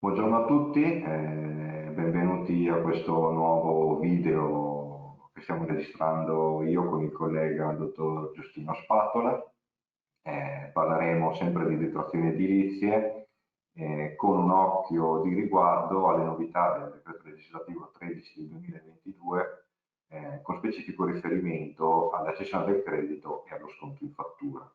Buongiorno a tutti, benvenuti a questo nuovo video che stiamo registrando io con il collega dottor Giustino Spatola. Parleremo sempre di detrazioni edilizie con un occhio di riguardo alle novità del decreto legislativo 13 del 2022 con specifico riferimento alla cessione del credito e allo sconto in fattura.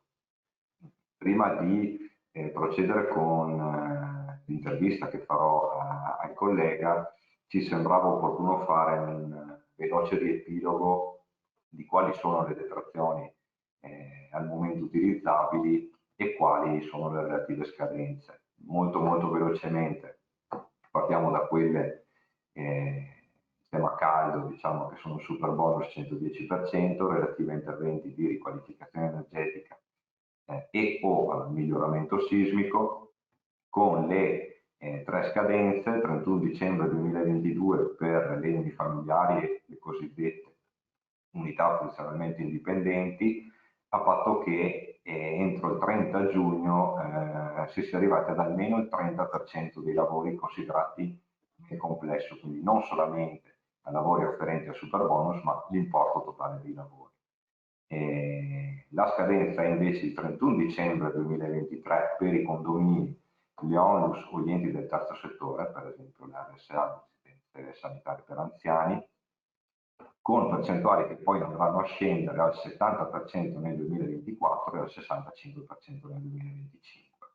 Prima di procedere con l'intervista che farò al collega, ci sembrava opportuno fare un veloce riepilogo di quali sono le detrazioni al momento utilizzabili e quali sono le relative scadenze. Molto velocemente partiamo da quelle tema caldo, diciamo che sono super bonus 110%, relative a interventi di riqualificazione energetica e o al miglioramento sismico, con le tre scadenze: 31 dicembre 2022 per le unifamiliari e le cosiddette unità funzionalmente indipendenti, a patto che entro il 30 giugno si sia arrivati ad almeno il 30% dei lavori considerati nel complesso, quindi non solamente a lavori afferenti al superbonus, ma l'importo totale dei lavori. La scadenza è invece il 31 dicembre 2023 per i condomini, gli onlus o gli enti del terzo settore, per esempio l'RSA, residenze sanitarie per anziani, con percentuali che poi andranno a scendere al 70% nel 2024 e al 65% nel 2025.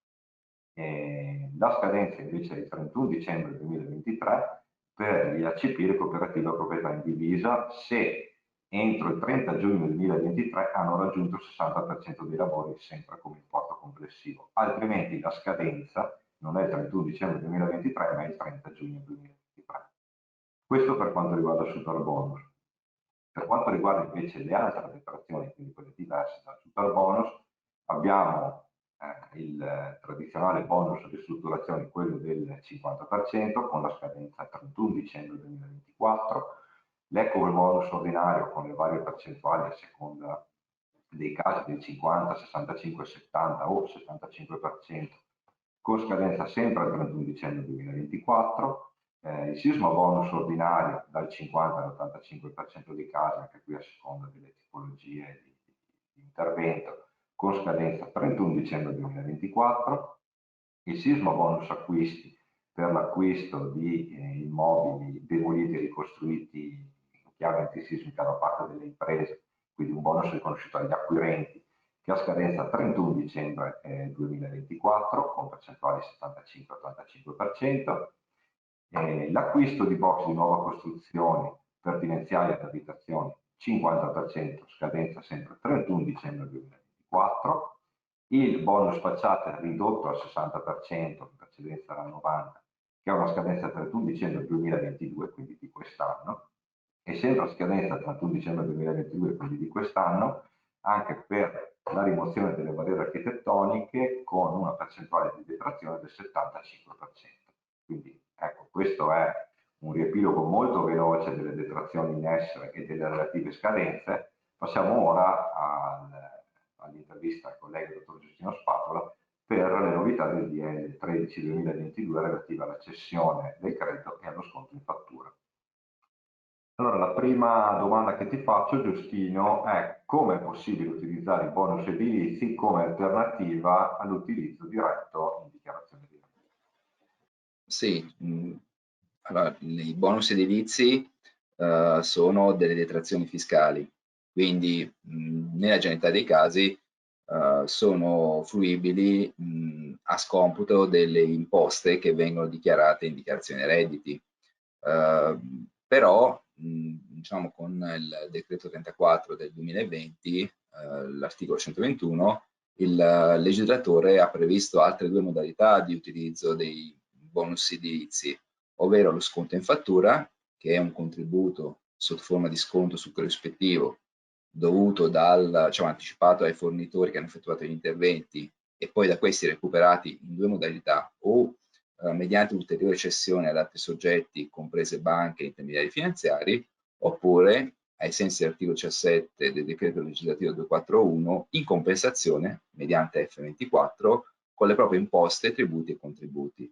La scadenza invece è il 31 dicembre 2023 per gli ACP, le cooperative a proprietà indivisa, se entro il 30 giugno 2023 hanno raggiunto il 60% dei lavori sempre come importo complessivo, altrimenti la scadenza non è il 31 dicembre 2023 ma è il 30 giugno 2023. Questo per quanto riguarda il superbonus. Per quanto riguarda invece le altre detrazioni, quindi quelle diverse dal superbonus, abbiamo il tradizionale bonus ristrutturazione, quello del 50% con la scadenza 31 dicembre 2024, l'ecobonus ordinario con le varie percentuali a seconda dei casi del 50, 65, 70 o 75%, con scadenza sempre al 31 dicembre 2024, il sisma bonus ordinario dal 50 all'85% dei casi, anche qui a seconda delle tipologie di intervento, con scadenza 31 dicembre 2024, il sisma bonus acquisti per l'acquisto di immobili demoliti e ricostruiti in chiave antisismica da parte delle imprese, quindi un bonus riconosciuto agli acquirenti, che ha scadenza 31 dicembre 2024 con percentuali 75-85%, l'acquisto di box di nuova costruzione pertinenziali ad abitazioni 50%, scadenza sempre 31 dicembre 2024, il bonus facciate ridotto al 60%, in precedenza era 90%, che ha una scadenza 31 dicembre 2022, quindi di quest'anno, e sempre a scadenza 31 dicembre 2022, quindi di quest'anno, anche per la rimozione delle barriere architettoniche con una percentuale di detrazione del 75%. Quindi ecco, questo è un riepilogo molto veloce delle detrazioni in essere e delle relative scadenze. Passiamo ora all'intervista al collega dottor Giustino Spatola per le novità del DL 13-2022 relative alla cessione del credito e allo sconto in fattura. Allora, la prima domanda che ti faccio, Giustino, è: come è possibile utilizzare i bonus edilizi come alternativa all'utilizzo diretto in dichiarazione di reddito? Sì, allora i bonus edilizi sono delle detrazioni fiscali, quindi nella generalità dei casi sono fruibili a scomputo delle imposte che vengono dichiarate in dichiarazione redditi. Però diciamo con il decreto 34 del 2020, l'articolo 121, il legislatore ha previsto altre due modalità di utilizzo dei bonus edilizi, ovvero lo sconto in fattura, che è un contributo sotto forma di sconto sul corrispettivo dovuto anticipato ai fornitori che hanno effettuato gli interventi e poi da questi recuperati in due modalità: o mediante ulteriore cessione ad altri soggetti, comprese banche e intermediari finanziari, oppure ai sensi dell'articolo 17 del decreto legislativo 241, in compensazione mediante F24 con le proprie imposte, tributi e contributi.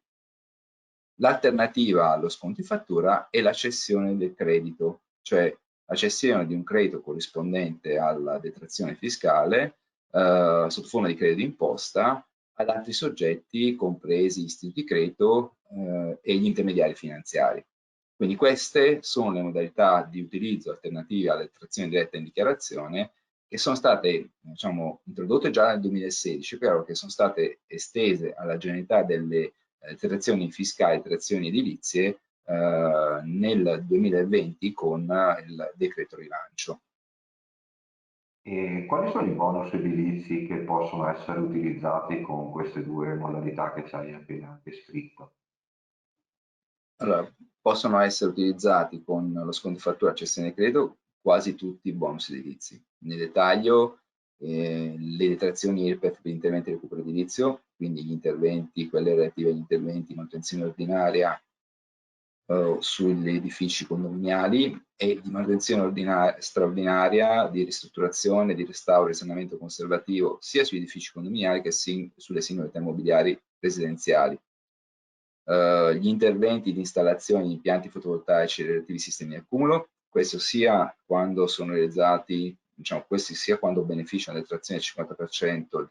L'alternativa allo sconto in fattura è la cessione del credito, cioè la cessione di un credito corrispondente alla detrazione fiscale sotto forma di credito d'imposta ad altri soggetti, compresi gli istituti di credito e gli intermediari finanziari. Quindi queste sono le modalità di utilizzo alternative alla detrazione diretta in dichiarazione che sono state, diciamo, introdotte già nel 2016, però che sono state estese alla generalità delle detrazioni fiscali, detrazioni edilizie nel 2020 con il decreto rilancio. E quali sono i bonus edilizi che possono essere utilizzati con queste due modalità che ci hai appena descritto? Allora, possono essere utilizzati con lo sconto in fattura cessione di credito quasi tutti i bonus edilizi. Nel dettaglio, le detrazioni IRPEF per interventi di recupero edilizio, quindi gli interventi, quelle relative agli interventi di manutenzione ordinaria sugli edifici condominiali e di manutenzione straordinaria, di ristrutturazione, di restauro e risanamento conservativo sia sugli edifici condominiali che sulle singolità immobiliari residenziali. Gli interventi di installazione di impianti fotovoltaici e relativi sistemi di accumulo, questo sia quando sono realizzati, diciamo, questi sia quando beneficiano della detrazione del 50%,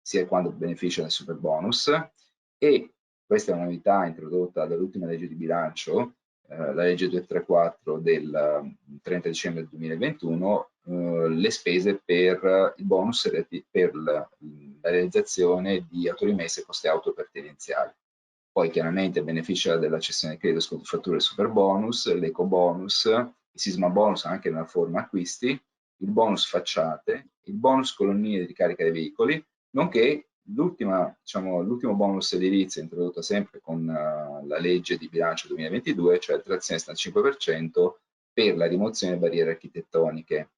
sia quando beneficiano del super bonus, e questa è una novità introdotta dall'ultima legge di bilancio, la legge 234 del 30 dicembre 2021, le spese per il bonus per la realizzazione di autorimesse e poste auto pertinenziali. Poi chiaramente beneficia della cessione del credito, sconto fatture, super bonus, l'eco bonus, il sisma bonus anche nella forma acquisti, il bonus facciate, il bonus colonnine di ricarica dei veicoli, nonché l'ultimo bonus edilizio introdotto sempre con la legge di bilancio 2022, cioè detrazione del 75% per la rimozione delle barriere architettoniche.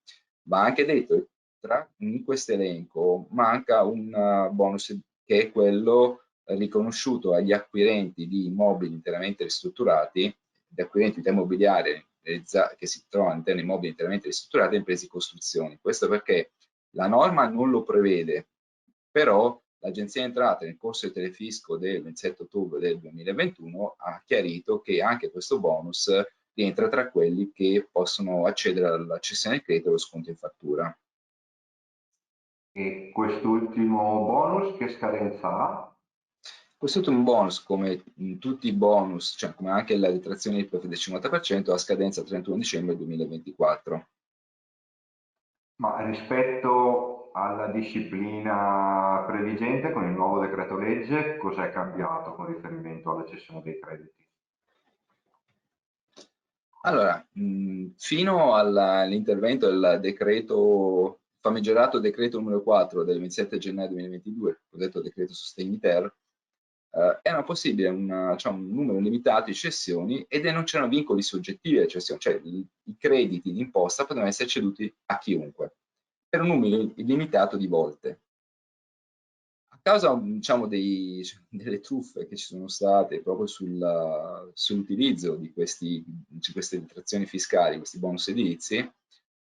Va anche detto, in questo elenco manca un bonus che è quello riconosciuto agli acquirenti di immobili interamente ristrutturati, gli acquirenti di immobiliari che si trovano all'interno di immobili interamente ristrutturati e imprese di costruzioni. Questo perché la norma non lo prevede, però l'Agenzia Entrate nel corso del telefisco del 27 ottobre del 2021 ha chiarito che anche questo bonus rientra tra quelli che possono accedere alla cessione del credito e allo sconto in fattura. E quest'ultimo bonus che scadenza ha? Quest'ultimo bonus, come tutti i bonus, cioè come anche la detrazione IRPEF del 50%, ha scadenza 31 dicembre 2024. Ma rispetto alla disciplina previgente con il nuovo decreto legge, cos'è cambiato con riferimento alla cessione dei crediti? Allora, fino all'intervento del decreto, famigerato decreto numero 4 del 27 gennaio 2022, cosiddetto decreto Sostegni-ter, era possibile cioè un numero limitato di cessioni ed non c'erano vincoli soggettivi alle cessioni, cioè i crediti d'imposta potevano essere ceduti a chiunque, per un numero illimitato di volte. A causa, diciamo, delle truffe che ci sono state proprio sull'utilizzo di queste detrazioni fiscali, questi bonus edilizi, il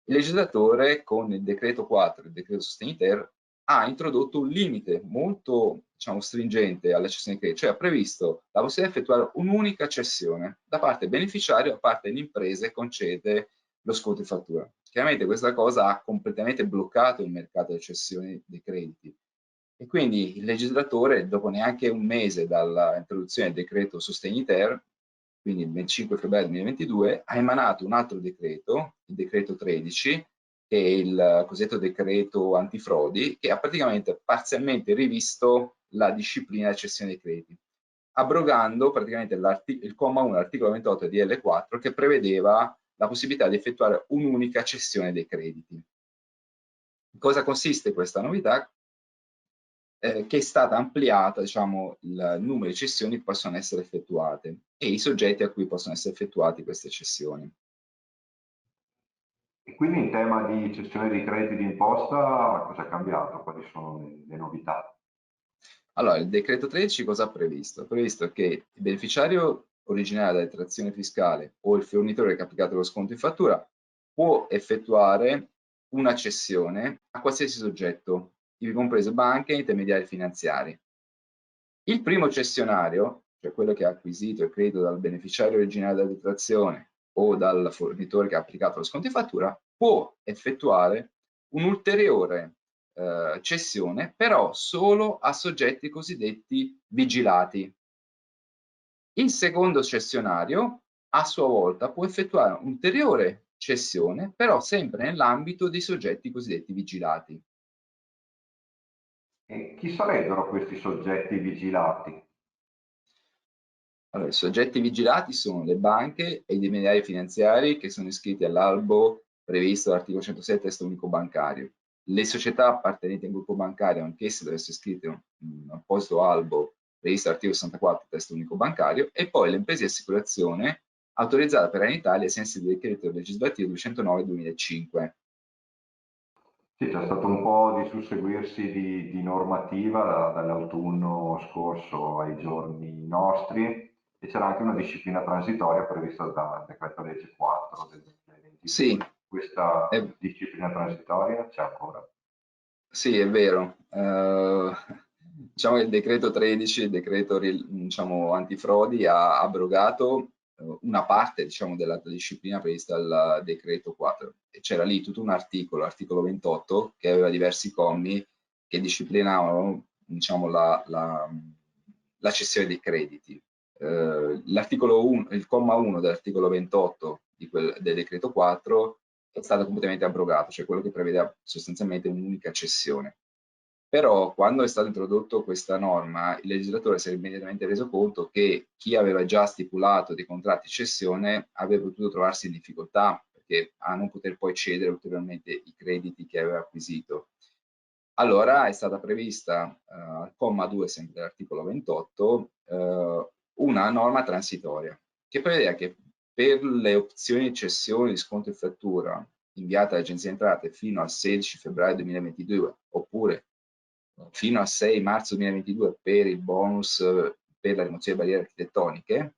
legislatore con il decreto 4, il decreto Sostegni-ter, ha introdotto un limite molto, diciamo, stringente alla cessione di credito, cioè ha previsto la possibilità di effettuare un'unica cessione da parte del beneficiario, da parte dell'impresa che concede lo sconto in fattura. Chiaramente questa cosa ha completamente bloccato il mercato delle cessioni dei crediti. E quindi il legislatore, dopo neanche un mese dall'introduzione del decreto Sostegni-ter, quindi il 25 febbraio 2022, ha emanato un altro decreto, il decreto 13, che è il cosiddetto decreto antifrodi, che ha praticamente parzialmente rivisto la disciplina della cessione dei crediti, abrogando praticamente il comma 1 dell'articolo 28 di L4 che prevedeva la possibilità di effettuare un'unica cessione dei crediti. In cosa consiste questa novità? Che è stata ampliata, diciamo, il numero di cessioni che possono essere effettuate e i soggetti a cui possono essere effettuate queste cessioni. E quindi in tema di cessione dei crediti d'imposta cosa è cambiato? Quali sono le novità? Allora, il decreto 13 cosa ha previsto? Ha previsto che il beneficiario originario della detrazione fiscale o il fornitore che ha applicato lo sconto in fattura può effettuare una cessione a qualsiasi soggetto, ivi compreso banche e intermediari finanziari. Il primo cessionario cioè quello che ha acquisito il credito dal beneficiario originale della detrazione o dal fornitore che ha applicato lo sconto in fattura, può effettuare un'ulteriore cessione, però solo a soggetti cosiddetti vigilati. Il secondo cessionario, a sua volta, può effettuare un'ulteriore cessione, però sempre nell'ambito dei soggetti cosiddetti vigilati. E chi sarebbero questi soggetti vigilati? Allora, i soggetti vigilati sono le banche e i intermediari finanziari che sono iscritti all'albo previsto dall'articolo 107 testo unico bancario. Le società appartenenti al gruppo bancario, anch'esse devono essere iscritte in un apposito albo previsto dall'articolo 64 testo unico bancario, e poi le imprese di assicurazione autorizzate per in Italia ai sensi del decreto legislativo 209/2005. Sì, c'è stato un po' di susseguirsi di normativa dall'autunno scorso ai giorni nostri, e c'era anche una disciplina transitoria prevista dal decreto legge 4 del Sì, 2022. Questa è, disciplina transitoria c'è ancora. Sì, è vero. Diciamo che il decreto 13, il decreto diciamo, antifrodi, ha abrogato una parte diciamo, della disciplina prevista dal decreto 4. E c'era lì tutto un articolo, l'articolo 28, che aveva diversi commi che disciplinavano diciamo, la cessione dei crediti. L'articolo 1, il comma 1 dell'articolo 28 del decreto 4 è stato completamente abrogato, cioè quello che prevede sostanzialmente un'unica cessione. Però quando è stata introdotta questa norma, il legislatore si è immediatamente reso conto che chi aveva già stipulato dei contratti di cessione avrebbe potuto trovarsi in difficoltà, perché a non poter poi cedere ulteriormente i crediti che aveva acquisito. Allora è stata prevista al comma 2 sempre dell'articolo 28 una norma transitoria che prevedeva che per le opzioni di cessione di sconto in fattura inviate all'Agenzia Entrate fino al 16 febbraio 2022 oppure fino al 6 marzo 2022 per il bonus per la rimozione di barriere architettoniche,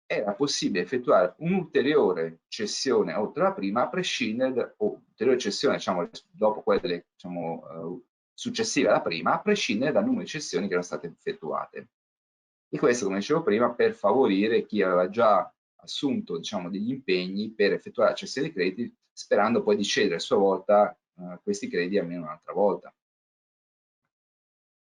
era possibile effettuare un'ulteriore cessione oltre la prima a prescindere, o ulteriore cessione diciamo, dopo quelle diciamo, successive alla prima, a prescindere dal numero di cessioni che erano state effettuate. E questo, come dicevo prima, per favorire chi aveva già assunto diciamo, degli impegni per effettuare la cessione dei crediti, sperando poi di cedere a sua volta questi crediti almeno un'altra volta.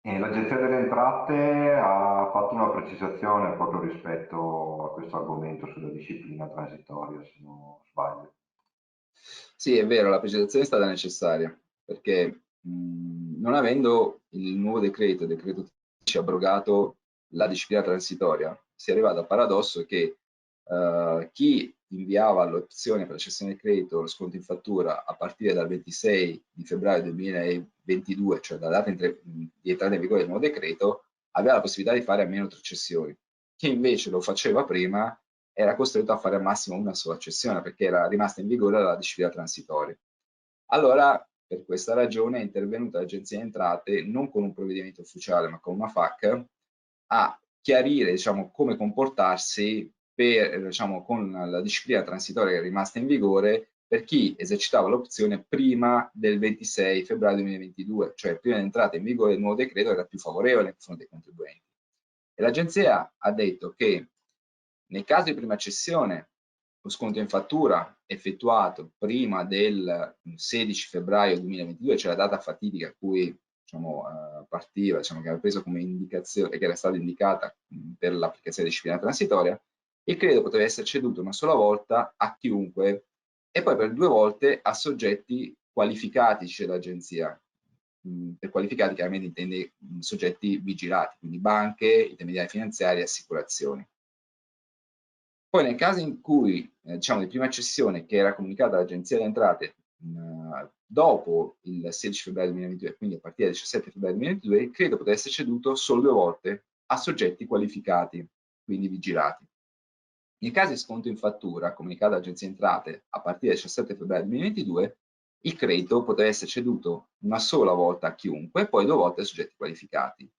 E l'Agenzia delle Entrate ha fatto una precisazione proprio rispetto a questo argomento sulla disciplina transitoria, se non sbaglio. Sì, è vero, la precisazione è stata necessaria, perché non avendo il nuovo decreto, il decreto 13, abrogato la disciplina transitoria, si è arrivato al paradosso che chi inviava l'opzione per la cessione del credito, lo sconto in fattura, a partire dal 26 di febbraio 2022, cioè dalla data di entrata in vigore del nuovo decreto, aveva la possibilità di fare almeno 3 cessioni. Chi invece lo faceva prima era costretto a fare al massimo una sola cessione perché era rimasta in vigore la disciplina transitoria. Allora, per questa ragione è intervenuta l'Agenzia Entrate non con un provvedimento ufficiale ma con una FAQ a chiarire diciamo, come comportarsi per, diciamo, con la disciplina transitoria che è rimasta in vigore per chi esercitava l'opzione prima del 26 febbraio 2022, cioè prima dell'entrata in vigore del nuovo decreto che era più favorevole nei confronti dei contribuenti. E l'Agenzia ha detto che nel caso di prima cessione, lo sconto in fattura effettuato prima del 16 febbraio 2022, cioè la data fatidica a cui diciamo, partiva, diciamo, che aveva preso come indicazione, che era stata indicata per l'applicazione di disciplina transitoria, il credito poteva essere ceduto una sola volta a chiunque e poi per 2 volte a soggetti qualificati, dice l'agenzia. Per qualificati chiaramente intende soggetti vigilati, quindi banche, intermediari finanziari e assicurazioni. Poi nel caso in cui, diciamo, di prima cessione che era comunicata all'Agenzia delle Entrate dopo il 16 febbraio 2022, quindi a partire dal 17 febbraio 2022, il credito poteva essere ceduto solo 2 volte a soggetti qualificati, quindi vigilati. Nel caso di sconto in fattura, comunicato all'Agenzia Entrate a partire dal 17 febbraio 2022, il credito poteva essere ceduto una sola volta a chiunque e poi 2 volte a soggetti qualificati.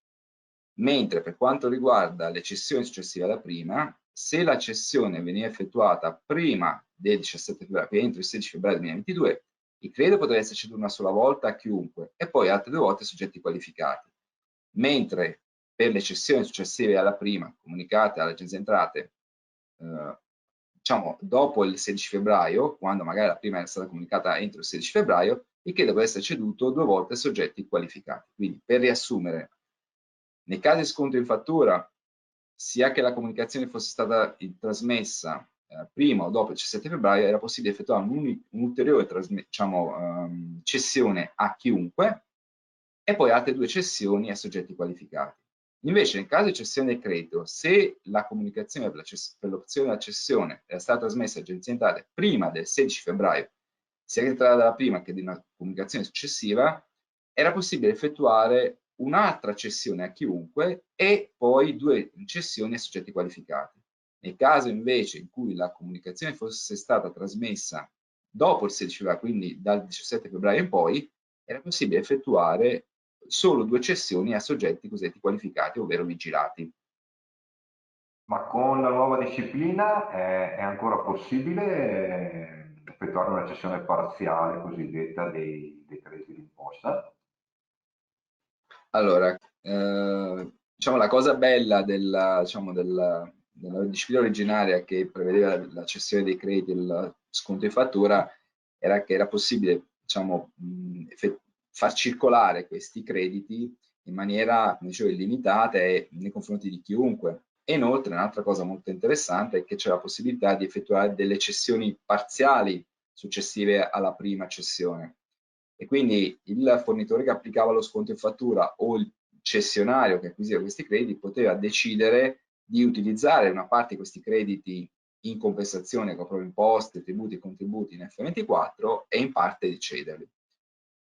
Mentre per quanto riguarda le cessioni successive alla prima, se la cessione veniva effettuata prima del 17 febbraio, entro il 16 febbraio 2022, il credito poteva essere ceduto una sola volta a chiunque e poi altre 2 volte a soggetti qualificati. Mentre per le cessioni successive alla prima comunicate all'Agenzia Entrate, diciamo dopo il 16 febbraio, quando magari la prima era stata comunicata entro il 16 febbraio, il che deve essere ceduto 2 volte a soggetti qualificati. Quindi, per riassumere, nei casi di sconto in fattura, sia che la comunicazione fosse stata trasmessa prima o dopo il 17 febbraio, era possibile effettuare un'ulteriore diciamo, cessione a chiunque e poi altre 2 cessioni a soggetti qualificati. Invece, nel caso di cessione del credito, se la comunicazione per l'opzione della cessione era stata trasmessa all'Agenzia Entrate prima del 16 febbraio, sia che si tratta della prima che di una comunicazione successiva, era possibile effettuare un'altra cessione a chiunque e poi 2 cessioni a soggetti qualificati. Nel caso invece in cui la comunicazione fosse stata trasmessa dopo il 16 febbraio, quindi dal 17 febbraio in poi, era possibile effettuare solo 2 cessioni a soggetti cosiddetti qualificati, ovvero vigilati. Ma con la nuova disciplina è ancora possibile effettuare una cessione parziale cosiddetta dei crediti d'imposta? Allora, diciamo la cosa bella diciamo, della disciplina originaria che prevedeva la cessione dei crediti e il sconto in fattura era che era possibile, diciamo, far circolare questi crediti in maniera, come dicevo, illimitata e nei confronti di chiunque. E inoltre un'altra cosa molto interessante è che c'è la possibilità di effettuare delle cessioni parziali successive alla prima cessione. E quindi il fornitore che applicava lo sconto in fattura o il cessionario che acquisiva questi crediti poteva decidere di utilizzare una parte di questi crediti in compensazione con proprio imposte, tributi e contributi in F24 e in parte di cederli.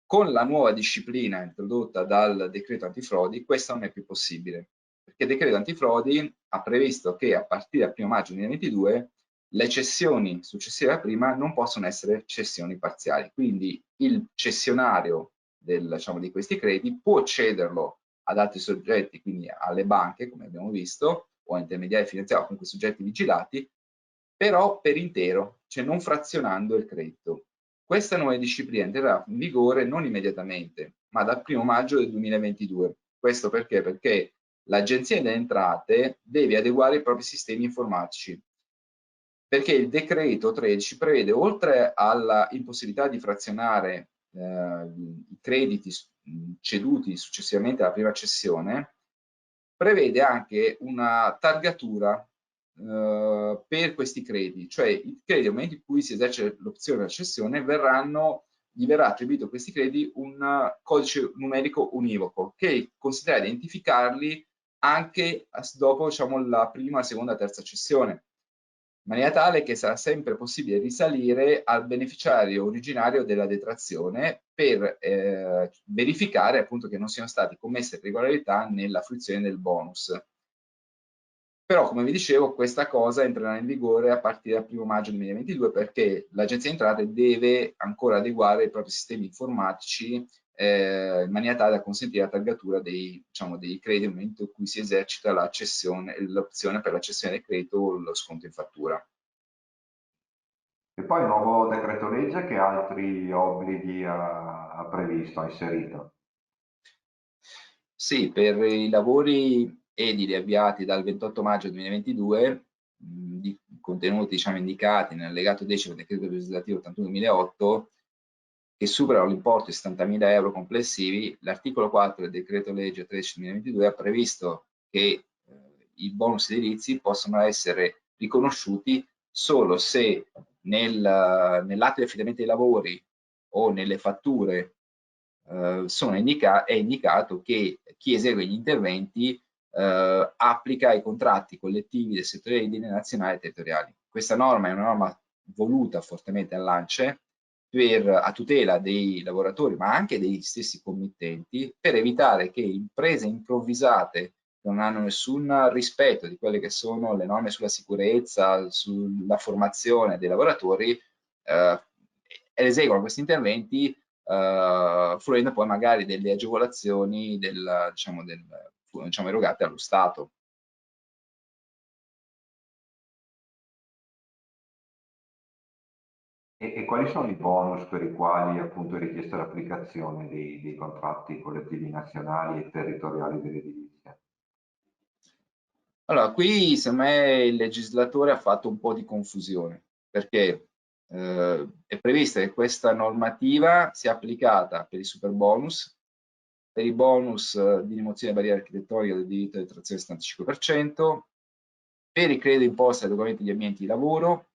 Con la nuova disciplina introdotta dal decreto antifrodi, questo non è più possibile, perché il decreto antifrodi ha previsto che a partire dal 1 maggio 2022 le cessioni successive alla prima non possono essere cessioni parziali, quindi il cessionario diciamo, di questi crediti può cederlo ad altri soggetti, quindi alle banche, come abbiamo visto, o a intermediari finanziari o comunque soggetti vigilati, però per intero, cioè non frazionando il credito. Questa nuova disciplina entrerà in vigore non immediatamente, ma dal 1 maggio del 2022. Questo perché? Perché l'Agenzia delle Entrate deve adeguare i propri sistemi informatici, perché il decreto 13 prevede, oltre alla impossibilità di frazionare i crediti ceduti successivamente alla prima cessione, prevede anche una targatura per questi crediti, cioè i crediti nel momento in cui si esercita l'opzione della cessione gli verrà attribuito a questi crediti un codice numerico univoco che consentirà di identificarli anche dopo diciamo, la prima, seconda, terza cessione, in maniera tale che sarà sempre possibile risalire al beneficiario originario della detrazione per verificare appunto che non siano state commesse irregolarità nella fruizione del bonus. Però, come vi dicevo, questa cosa entrerà in vigore a partire dal 1 maggio 2022 perché l'Agenzia Entrate deve ancora adeguare i propri sistemi informatici in maniera tale da consentire la targatura diciamo, dei crediti nel momento in cui si esercita l'opzione per la cessione del credito o lo sconto in fattura. E poi il nuovo decreto legge che altri obblighi ha previsto, ha inserito? Sì, per i lavori edili avviati dal 28 maggio 2022, di contenuti diciamo, indicati nell'allegato 10 del decreto legislativo 81/2008, che superano l'importo di 70.000 euro complessivi, l'articolo 4 del decreto legge 13/2022 ha previsto che i bonus edilizi possono essere riconosciuti solo se nell'atto di affidamento dei lavori o nelle fatture è indicato che chi esegue gli interventi applica i contratti collettivi del settore edile nazionali e territoriali. Questa norma è una norma voluta fortemente all'ANCE a tutela dei lavoratori ma anche degli stessi committenti per evitare che imprese improvvisate che non hanno nessun rispetto di quelle che sono le norme sulla sicurezza, sulla formazione dei lavoratori eseguono questi interventi fruendo poi magari delle agevolazioni diciamo, erogate allo Stato. E quali sono i bonus per i quali appunto è richiesta l'applicazione dei contratti collettivi nazionali e territoriali dell'edilizia? Allora, qui secondo me il legislatore ha fatto un po' di confusione, perché è prevista che questa normativa sia applicata per i super bonus, per i bonus di rimozione delle barriere architettoniche del diritto di detrazione del 75%, per i crediti imposti ai regolamenti di ambienti di lavoro,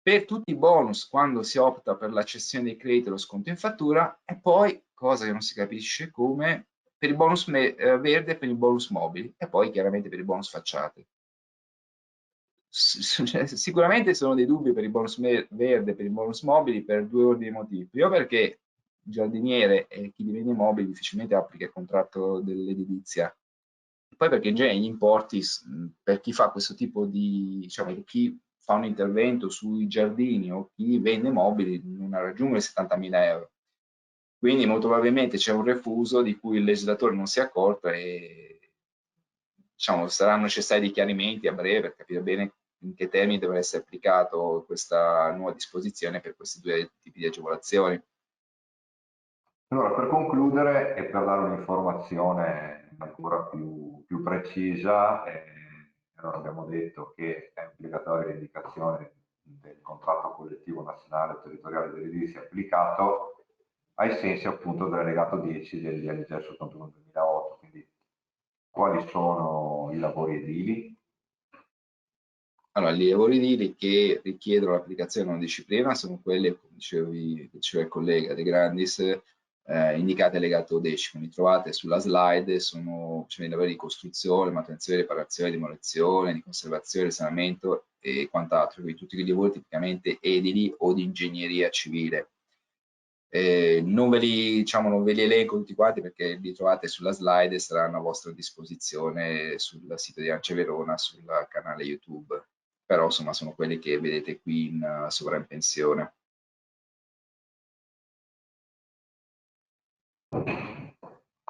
per tutti i bonus quando si opta per la cessione dei crediti e lo sconto in fattura, e poi, cosa che non si capisce, come per il bonus verde e per i bonus mobili, e poi chiaramente per i bonus facciate. Cioè, sicuramente sono dei dubbi per il bonus verde e per i bonus mobili per due ordini di motivi. Primo perché il giardiniere e chi divende mobili difficilmente applica il contratto dell'edilizia. Poi perché in genere gli importi, per chi fa questo tipo di, diciamo, chi fa un intervento sui giardini o chi vende mobili non raggiunge i 70.000 euro. Quindi molto probabilmente c'è un refuso di cui il legislatore non si è accorto e diciamo, saranno necessari dei chiarimenti a breve per capire bene in che termini dovrà essere applicato questa nuova disposizione per questi due tipi di agevolazioni. Allora, per concludere e per dare un'informazione ancora più precisa, allora abbiamo detto che è obbligatoria l'indicazione del contratto collettivo nazionale o territoriale dell'edilizia applicato ai sensi appunto dell'allegato 10 del DLG 71 2008, quindi quali sono i lavori edili? Allora, gli lavori edili che richiedono l'applicazione di una disciplina sono quelli, come diceva il collega De Grandis, indicate allegato 10, quindi trovate sulla slide, sono i lavori di costruzione, manutenzione, riparazione, demolizione, di conservazione, risanamento e quant'altro, quindi tutti quei lavori tipicamente edili o di ingegneria civile. Non ve li, diciamo, non ve li elenco tutti quanti perché li trovate sulla slide e saranno a vostra disposizione sul sito di Ance Verona, sul canale YouTube. Però insomma sono quelli che vedete qui in sovraimpressione.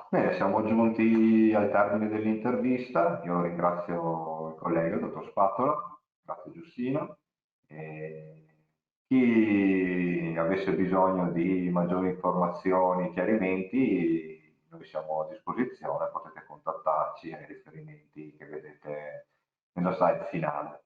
Bene, siamo giunti al termine dell'intervista. Io ringrazio il collega, il dottor Spatola, grazie Giustino. E chi avesse bisogno di maggiori informazioni, chiarimenti, noi siamo a disposizione, potete contattarci ai riferimenti che vedete nella slide finale.